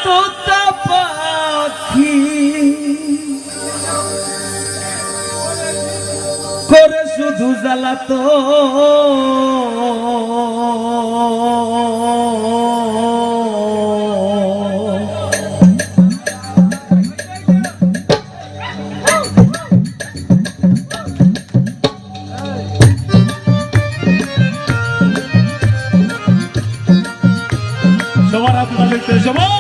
তোতা পাখি করে শুধু জ্বালাতো সবার হাত তালিতে সবাই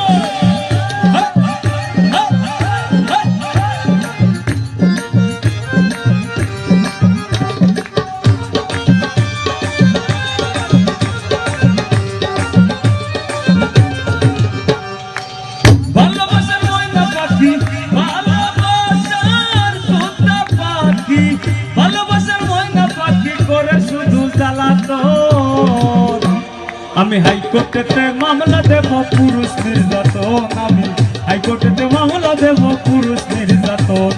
ভালোবাসার ময়না পাখি ভালোবাসার তোতা পাখি ভালোবাসার ময়না পাখি করে শুধু জ্বালাতো আমি হাইকোর্টেতে মামলা দেব পুরুষ নির্যাতন আমি হাইকোর্টেতে মামলা দেব পুরুষ নির্যাতন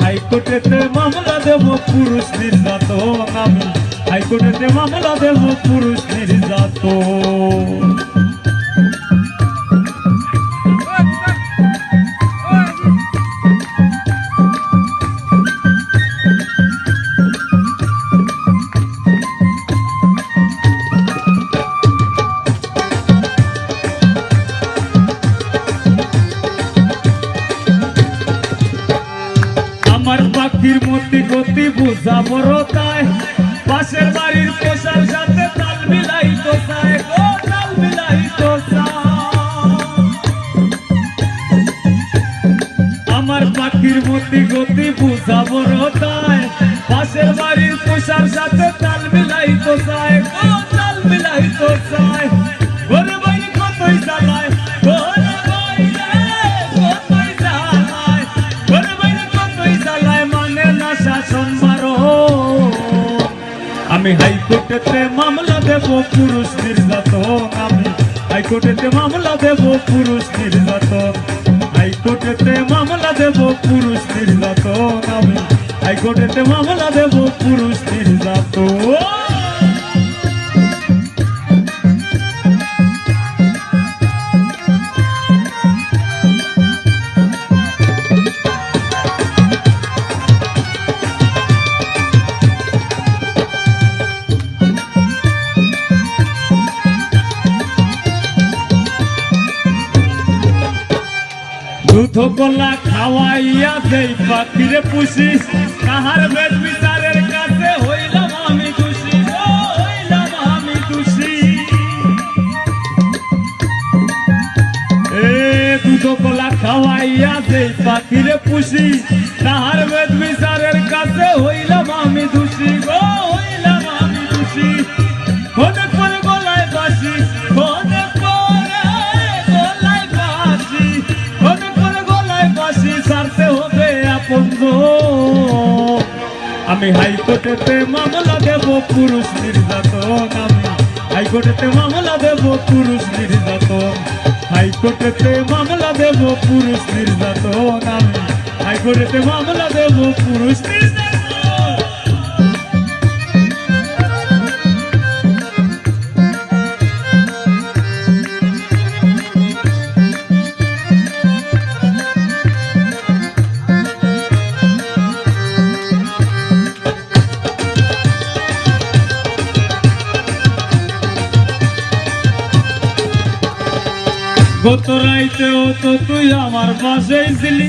হাইকোর্টেতে মামলা দেব পুরুষ নির্যাতন আমি হাইকোর্টেতে মামলা দেব পুরুষ নির্যাতন আমার পাখির মতি গতি বুঝা বড় তাই পাশের বাড়ির পোষার সাথে তাল মিলাই তো চায় গো তাল মিলাই তো আমার পাখির মতি গতি বুঝা বড় তাই পাশের বাড়ির পোষার সাথে তাল মিলাই তো চায় গো তাল মিলাই তো চায় ঘরে বাইরে কতই জ্বালায় ঘরে আমি হাইকোর্টেতে মামলা দেব পুরুষ নির্যাতন আমি হাইকোর্টেতে মামলা দেব পুরুষ নির্যাতন হাইকোর্টেতে মামলা দেব পুরুষ নির্যাতন আমি হাইকোর্টেতে মামলা দেব পুরুষ নির্যাতন দুধ গোলা খাওয়াইয়া দেই পাখিরে পুষি কাহার বেদ বিচারের কাছে হইলাম আমি দোষী হইলাম আমি দোষী দুধ গোলা খাওয়াইয়া দেই পাখিরে পুষি কাহার বেদ বিচারের কাছে হইলাম আমি দোষী গো হইলাম আমি দোষী অনেক করে গলায় বাসি অনেক সারতে হবে আপন আমি হাইকোর্টেতে মামলা দেব পুরুষ নির্যাতন আমি হাইকোর্টেতে মামলা দেব পুরুষ নির্যাতন হাইকোর্টেতে মামলা দেব পুরুষ নির্যাতন আমি হাইকোর্টেতে মামলা দেব পুরুষ নির্যাতন গত রাইতেও তো তুই আমার পাশেই ছিলি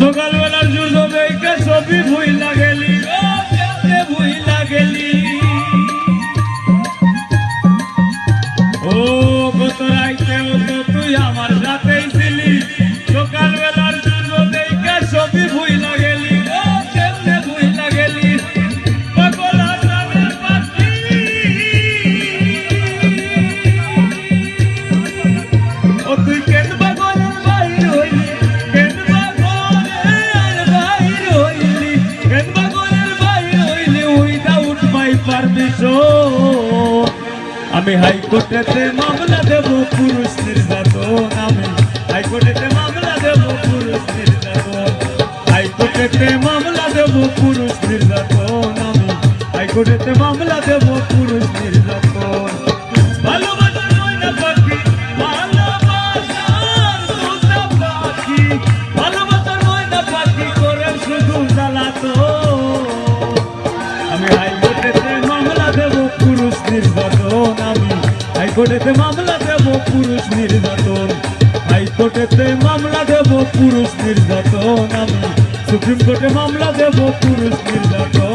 সকালবেলার জুজো দেখে ছবি ভুইলা গেলি ভুইলা গেলি ও গত রাইতেও তো তুই আমার সাথেই ছিলি সকালবেলার জুজো দেখে ছবি ভুইলা গেলি কেমনে ভুইলা গেলি তুই কেনবা ঘরের বাইর হইলি কেনবা ঘরের বাইর হইলি কেনবা ঘরের বাইর হইলি উইদাউট মাই পারমিশন আমি হাইকোর্টেতে মামলা দেব পুরুষ নির্যাতন আমি হাইকোর্টেতে মামলা দেব পুরুষ নির্যাতন হাইকোর্টেতে মামলা দেব পুরুষ নির্যাতন আমি হাইকোর্টেতে মামলা দেব পুরুষ নির্যাতন ভালোবাসার ময়না পাখি ভালোবাসার হাইকোর্টেতে মামলা দেব পুরুষ নির্যাতন, হাইকোর্টেতে মামলা দেব পুরুষ নির্যাতন, আমি সুপ্রিম কোর্টে মামলা দেব পুরুষ নির্যাতন।